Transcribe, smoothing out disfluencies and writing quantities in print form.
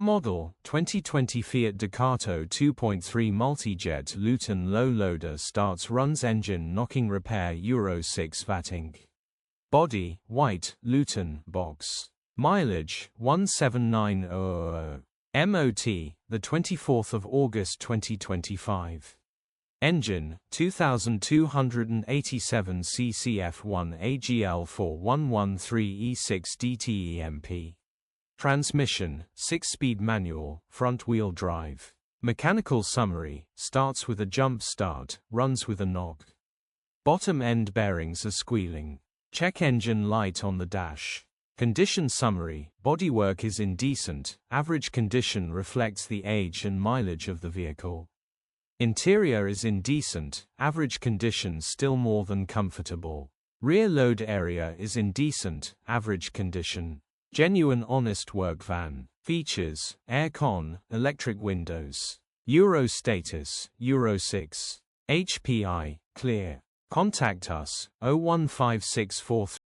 model, 2020 Fiat Ducato 2.3 Multijet Luton low loader starts runs engine knocking repair Euro 6 Vat Inc. Body, white, Luton, box. Mileage, 179,000. MOT, the 24th of August 2025. Engine, 2287 cc F1 AGL 4113 E6 DTEMP. Transmission, 6-speed manual, front-wheel drive. Mechanical summary, starts with a jump start, runs with a knock. Bottom end bearings are squealing. Check engine light on the dash. Condition summary, bodywork is indecent, average condition reflects the age and mileage of the vehicle. Interior is indecent, average condition still more than comfortable. Rear load area is indecent, average condition. Genuine honest work van. Features, aircon, electric windows. Euro status, Euro 6. HPI, clear. Contact us, 01564